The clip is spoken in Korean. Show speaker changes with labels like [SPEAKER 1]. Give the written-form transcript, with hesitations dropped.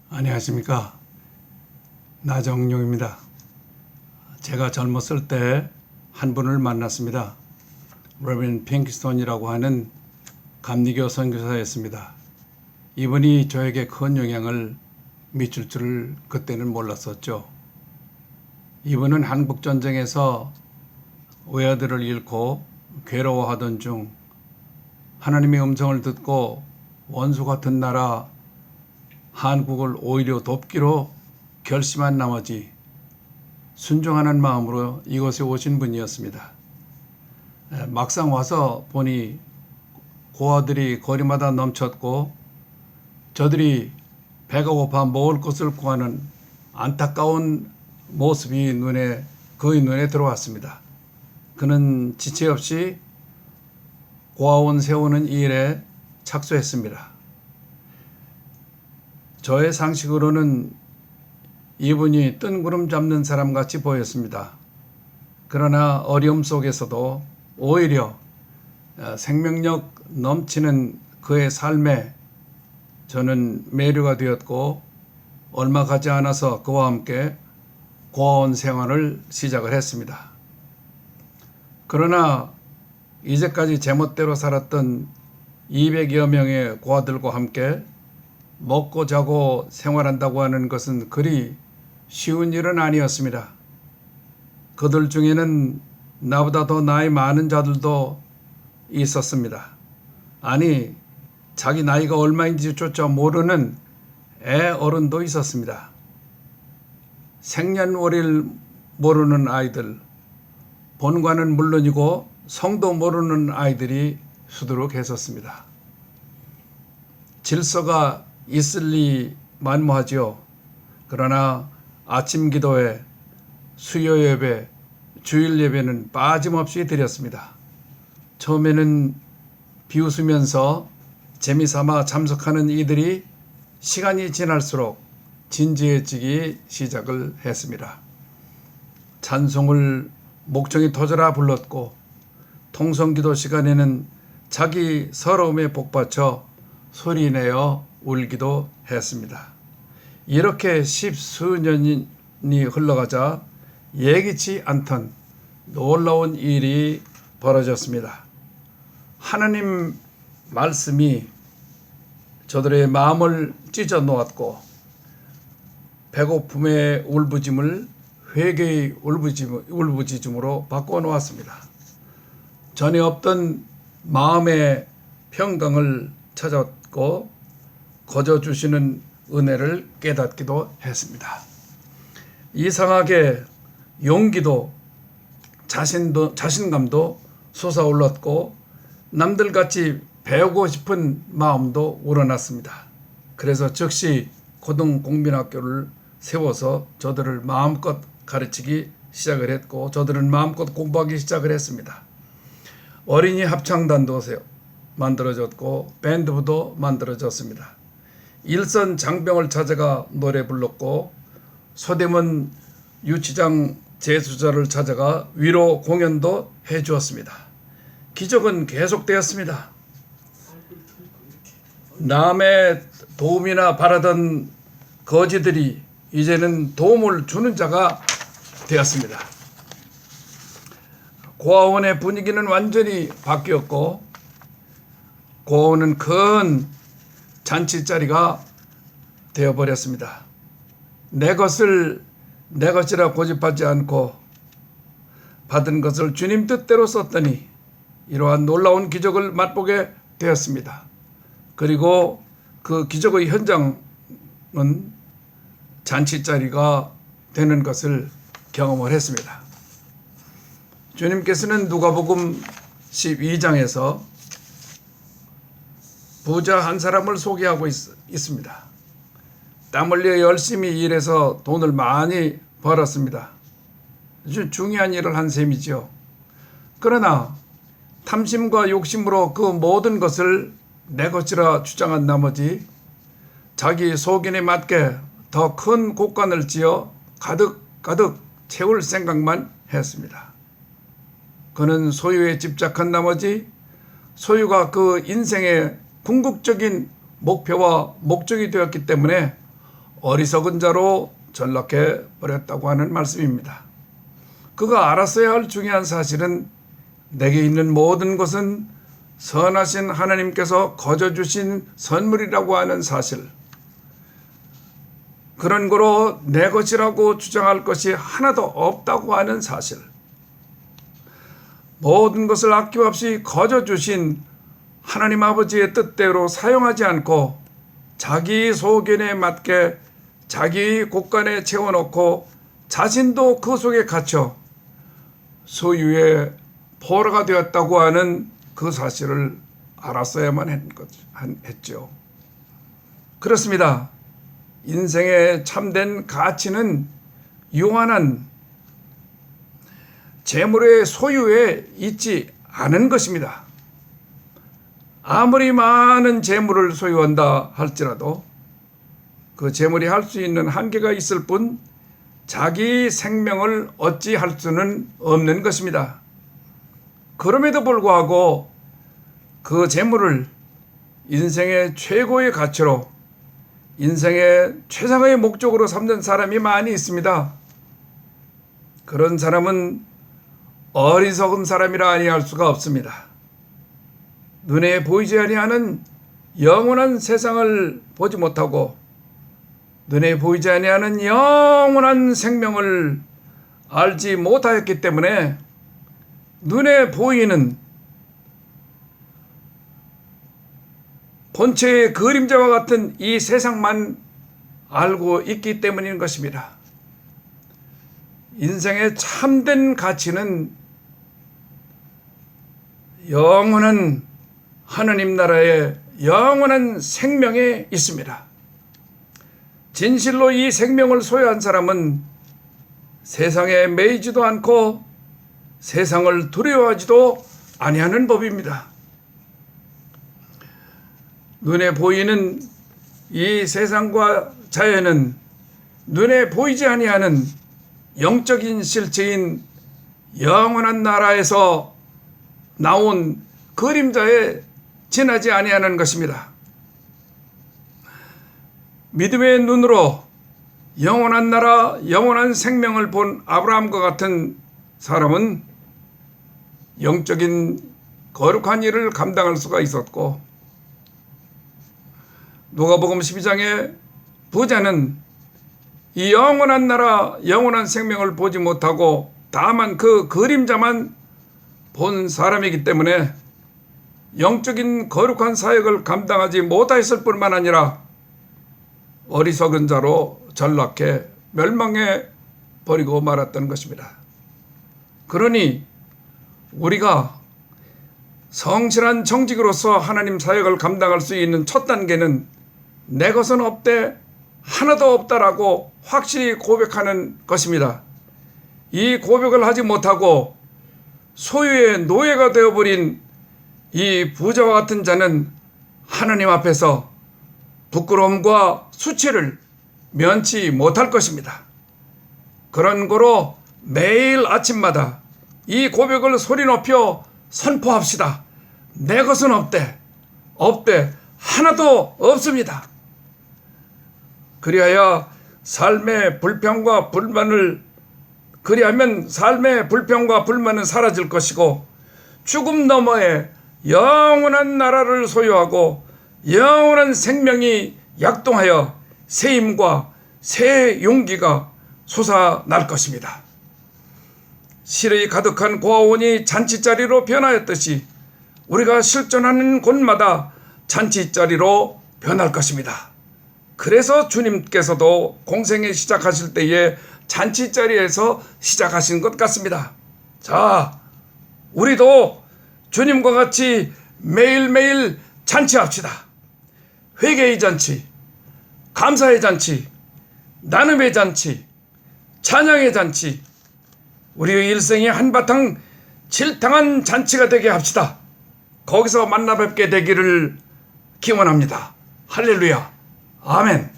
[SPEAKER 1] 안녕하십니까. 나정용입니다. 제가 젊었을 때 한 분을 만났습니다. 레버런드 핑키스톤이라고 하는 감리교 선교사였습니다. 이분이 저에게 큰 영향을 미칠 줄을 그때는 몰랐었죠. 이분은 한국전쟁에서 외아들을 잃고 괴로워하던 중 하나님의 음성을 듣고 원수 같은 나라 한국을 오히려 돕기로 결심한 나머지 순종하는 마음으로 이곳에 오신 분이었습니다. 막상 와서 보니 고아들이 거리마다 넘쳤고 저들이 배가 고파 먹을 것을 구하는 안타까운 모습이 그의 눈에 들어왔습니다. 그는 지체 없이 고아원 세우는 이 일에 착수했습니다. 저의 상식으로는 이분이 뜬구름 잡는 사람 같이 보였습니다. 그러나 어려움 속에서도 오히려 생명력 넘치는 그의 삶에 저는 매료가 되었고 얼마 가지 않아서 그와 함께 고아원 생활을 시작을 했습니다. 그러나 이제까지 제멋대로 살았던 200여 명의 고아들과 함께 먹고 자고 생활한다고 하는 것은 그리 쉬운 일은 아니었습니다. 그들 중에는 나보다 더 나이 많은 자들도 있었습니다. 아니, 자기 나이가 얼마인지조차 모르는 애 어른도 있었습니다. 생년월일 모르는 아이들, 본관은 물론이고 성도 모르는 아이들이 수두룩했었습니다. 질서가 있을 리 만무하지요. 그러나 아침 기도회, 수요 예배, 주일 예배는 빠짐없이 드렸습니다. 처음에는 비웃으면서 재미삼아 참석하는 이들이 시간이 지날수록 진지해지기 시작을 했습니다. 찬송을 목청이 터져라 불렀고 통성기도 시간에는 자기 서러움에 복받쳐 소리내어 울기도 했습니다. 이렇게 십수년이 흘러가자 예기치 않던 놀라운 일이 벌어졌습니다. 하나님 말씀이 저들의 마음을 찢어 놓았고 배고픔의 울부짖음을 회개의 울부짖음으로 바꿔 놓았습니다. 전에 없던 마음의 평강을 찾았고 거저 주시는 은혜를 깨닫기도 했습니다. 이상하게 용기도 자신감도 솟아올랐고 남들같이 배우고 싶은 마음도 우러났습니다. 그래서 즉시 고등공민학교를 세워서 저들을 마음껏 가르치기 시작을 했고 저들은 마음껏 공부하기 시작을 했습니다. 어린이 합창단도 만들어졌고 밴드부도 만들어졌습니다. 일선 장병을 찾아가 노래 불렀고 소대문 유치장 재수자를 찾아가 위로 공연도 해주었습니다. 기적은 계속되었습니다. 남의 도움이나 바라던 거지들이 이제는 도움을 주는 자가 되었습니다. 고아원의 분위기는 완전히 바뀌었고 고아원은 큰 잔치자리가 되어버렸습니다. 내 것을 내 것이라 고집하지 않고 받은 것을 주님 뜻대로 썼더니 이러한 놀라운 기적을 맛보게 되었습니다. 그리고 그 기적의 현장은 잔치자리가 되는 것을 경험을 했습니다. 주님께서는 누가복음 12장에서 부자 한 사람을 소개하고 있습니다. 땀 흘려 열심히 일해서 돈을 많이 벌었습니다. 아주 중요한 일을 한 셈이죠. 그러나 탐심과 욕심으로 그 모든 것을 내 것이라 주장한 나머지 자기 소견에 맞게 더 큰 곳간을 지어 가득 채울 생각만 했습니다. 그는 소유에 집착한 나머지 소유가 그 인생의 궁극적인 목표와 목적이 되었기 때문에 어리석은 자로 전락해 버렸다고 하는 말씀입니다. 그가 알았어야 할 중요한 사실은 내게 있는 모든 것은 선하신 하나님께서 거저 주신 선물이라고 하는 사실, 그런 거로 내 것이라고 주장할 것이 하나도 없다고 하는 사실, 모든 것을 아낌없이 거저 주신 하나님 아버지의 뜻대로 사용하지 않고 자기 소견에 맞게 자기 곳간에 채워놓고 자신도 그 속에 갇혀 소유의 포로가 되었다고 하는 그 사실을 알았어야만 했죠. 그렇습니다. 인생의 참된 가치는 유한한 재물의 소유에 있지 않은 것입니다. 아무리 많은 재물을 소유한다 할지라도 그 재물이 할 수 있는 한계가 있을 뿐 자기 생명을 어찌할 수는 없는 것입니다. 그럼에도 불구하고 그 재물을 인생의 최고의 가치로, 인생의 최상의 목적으로 삼는 사람이 많이 있습니다. 그런 사람은 어리석은 사람이라 아니할 수가 없습니다. 눈에 보이지 아니하는 영원한 세상을 보지 못하고 눈에 보이지 아니하는 영원한 생명을 알지 못하였기 때문에 눈에 보이는 본체의 그림자와 같은 이 세상만 알고 있기 때문인 것입니다. 인생의 참된 가치는 영원한 하느님 나라의 영원한 생명에 있습니다. 진실로 이 생명을 소유한 사람은 세상에 매이지도 않고 세상을 두려워하지도 아니하는 법입니다. 눈에 보이는 이 세상과 자연은 눈에 보이지 아니하는 영적인 실체인 영원한 나라에서 나온 그림자에 지나지 아니하는 것입니다. 믿음의 눈으로 영원한 나라, 영원한 생명을 본 아브라함과 같은 사람은 영적인 거룩한 일을 감당할 수가 있었고, 누가복음 12장의 부자는 이 영원한 나라, 영원한 생명을 보지 못하고 다만 그 그림자만 본 사람이기 때문에 영적인 거룩한 사역을 감당하지 못했을 뿐만 아니라 어리석은 자로 전락해 멸망해 버리고 말았던 것입니다. 그러니 우리가 성실한 정직으로서 하나님 사역을 감당할 수 있는 첫 단계는 내 것은 없대, 하나도 없다라고 확실히 고백하는 것입니다. 이 고백을 하지 못하고 소유의 노예가 되어버린 이 부자와 같은 자는 하나님 앞에서 부끄러움과 수치를 면치 못할 것입니다. 그런 거로 매일 아침마다 이 고백을 소리 높여 선포합시다. 내 것은 없대, 없대, 하나도 없습니다. 그리하면 삶의 불평과 불만은 사라질 것이고 죽음 너머에 영원한 나라를 소유하고 영원한 생명이 약동하여 새 힘과 새 용기가 솟아날 것입니다. 실이 가득한 고아원이 잔치자리로 변하였듯이 우리가 실존하는 곳마다 잔치자리로 변할 것입니다. 그래서 주님께서도 공생에 시작하실 때에 잔치자리에서 시작하신 것 같습니다. 자, 우리도 주님과 같이 매일매일 잔치합시다. 회개의 잔치, 감사의 잔치, 나눔의 잔치, 찬양의 잔치, 우리의 일생이 한바탕 질탕한 잔치가 되게 합시다. 거기서 만나 뵙게 되기를 기원합니다. 할렐루야. 아멘.